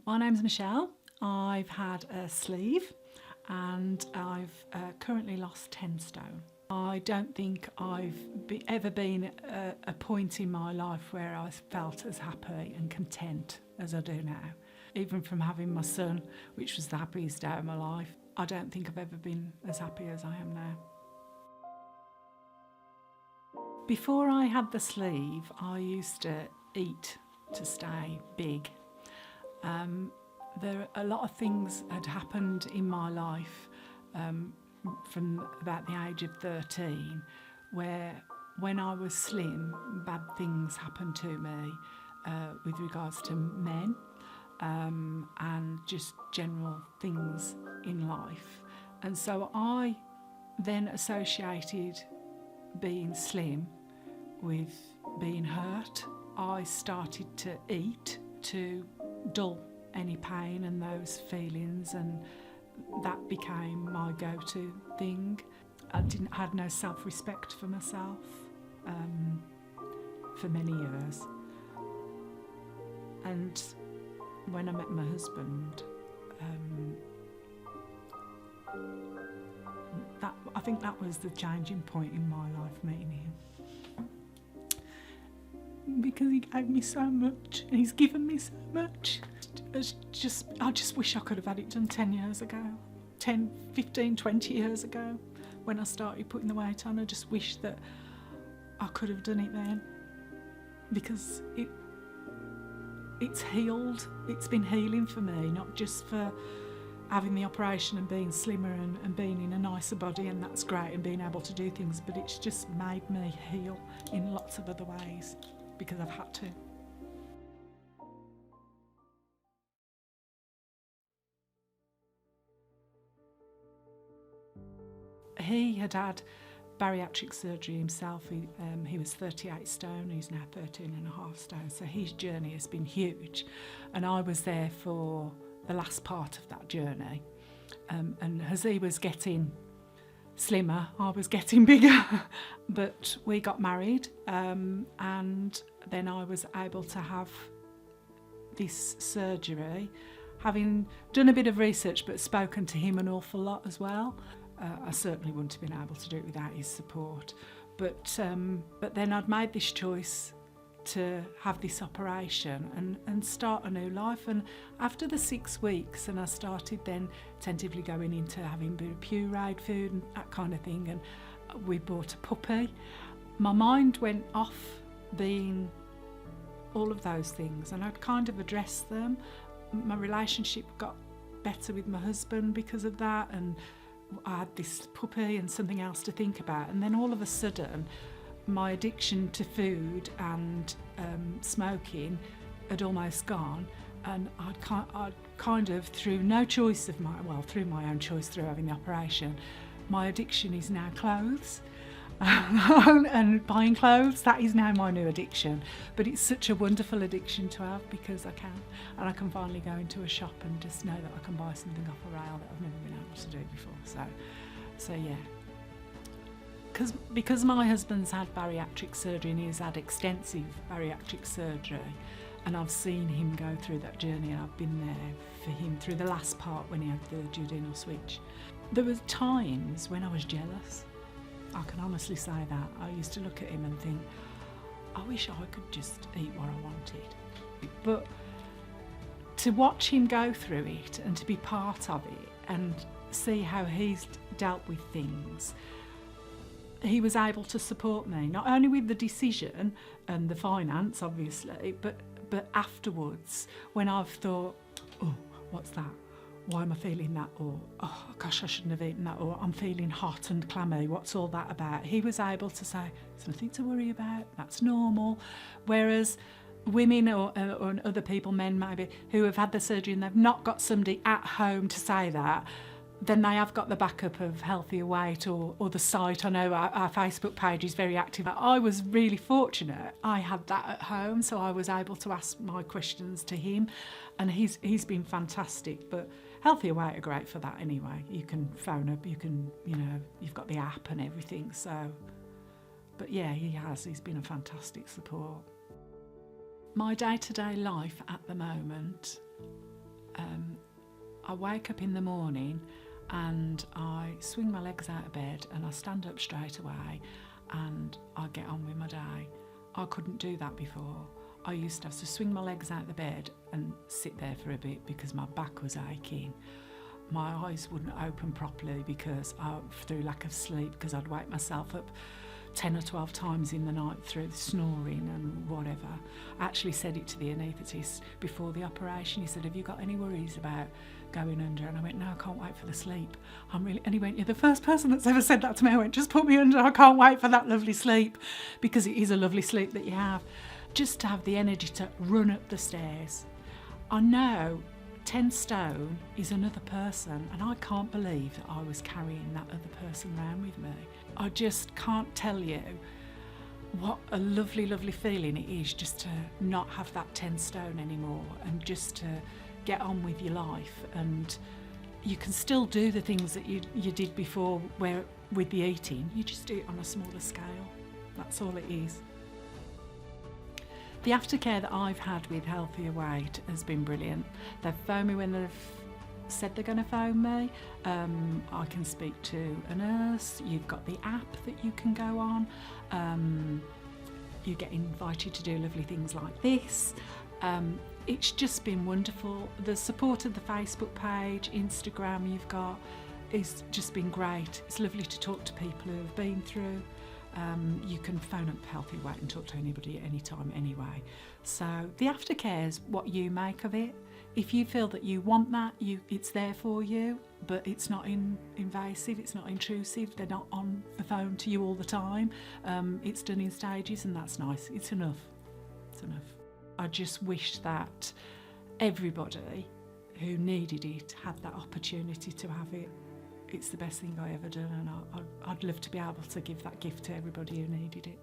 My name's Michelle. I've had a sleeve and I've currently lost 10 stone. I don't think I've ever been at a point in my life where I felt as happy and content as I do now. Even from having my son, which was the happiest day of my life, I don't think I've ever been as happy as I am now. Before I had the sleeve, I used to eat to stay big. A lot of things had happened in my life from about the age of 13 where when I was slim, bad things happened to me with regards to men and just general things in life. And so I then associated being slim with being hurt. I started to eat to dull any pain and those feelings, and that became my go-to thing. I had no self-respect for myself for many years. And when I met my husband, I think that was the changing point in my life, meeting him. Because he gave me so much and he's given me so much. I just wish I could have had it done 10 years ago, 10, 15, 20 years ago when I started putting the weight on. I just wish that I could have done it then, because it's healed. It's been healing for me, not just for having the operation and being slimmer and being in a nicer body, and that's great, and being able to do things, but it's just made me heal in lots of other ways because I've had to. He had had bariatric surgery himself. He was 38 stone, he's now 13.5 stone, so his journey has been huge. And I was there for the last part of that journey. And as he was getting slimmer, I was getting bigger. But we got married, and then I was able to have this surgery, having done a bit of research but spoken to him an awful lot as well. I certainly wouldn't have been able to do it without his support. But then I'd made this choice to have this operation and start a new life. And after the 6 weeks, and I started then tentatively going into having a bit of pureed food and that kind of thing, and we bought a puppy. My mind went off being all of those things, and I'd kind of addressed them. My relationship got better with my husband because of that, and I had this puppy and something else to think about. And then all of a sudden, my addiction to food and smoking had almost gone, and I'd kind of, through no choice of through my own choice through having the operation, my addiction is now clothes. And buying clothes, that is now my new addiction. But it's such a wonderful addiction to have, because I can finally go into a shop and just know that I can buy something off a rail that I've never been able to do before. So yeah. Because my husband's had bariatric surgery, and he's had extensive bariatric surgery, and I've seen him go through that journey, and I've been there for him through the last part when he had the duodenal switch. There were times when I was jealous. I can honestly say that. I used to look at him and think, I wish I could just eat what I wanted. But to watch him go through it and to be part of it and see how he's dealt with things, he was able to support me, not only with the decision and the finance, obviously, but afterwards, when I've thought, oh, what's that? Why am I feeling that? Or, oh gosh, I shouldn't have eaten that. Or, I'm feeling hot and clammy. What's all that about? He was able to say, there's nothing to worry about. That's normal. Whereas women or other people, men maybe, who have had the surgery and they've not got somebody at home to say that, then they have got the backup of Healthier Weight or the site. I know our Facebook page is very active. I was really fortunate. I had that at home, so I was able to ask my questions to him, and he's been fantastic. But Healthier Weight are great for that anyway. You can phone up, you've got the app and everything. So, but yeah, he's been a fantastic support. My day-to-day life at the moment I wake up in the morning and I swing my legs out of bed and I stand up straight away and I get on with my day. I couldn't do that before. I used to have to swing my legs out of the bed and sit there for a bit because my back was aching. My eyes wouldn't open properly because through lack of sleep, because I'd wake myself up 10 or 12 times in the night through snoring and whatever. I actually said it to the anaesthetist before the operation. He said, have you got any worries about going under? And I went, no, I can't wait for the sleep. And he went, you're the first person that's ever said that to me. I went, just put me under, I can't wait for that lovely sleep, because it is a lovely sleep that you have. Just to have the energy to run up the stairs. I know 10 stone is another person, and I can't believe that I was carrying that other person around with me. I just can't tell you what a lovely, lovely feeling it is just to not have that 10 stone anymore and just to get on with your life. And you can still do the things that you did before where with the eating, you just do it on a smaller scale. That's all it is. The aftercare that I've had with Healthier Weight has been brilliant. They've phoned me when they've said they're going to phone me. I can speak to a nurse. You've got the app that you can go on. You get invited to do lovely things like this. It's just been wonderful. The support of the Facebook page, Instagram you've got, it's just been great. It's lovely to talk to people who have been through. You can phone up Healthy Weight and talk to anybody at any time anyway. So the aftercare is what you make of it. If you feel that you want that, it's there for you, but it's not invasive, it's not intrusive, they're not on the phone to you all the time. It's done in stages, and that's nice. It's enough. It's enough. I just wish that everybody who needed it had that opportunity to have it. It's the best thing I ever done, and I'd love to be able to give that gift to everybody who needed it.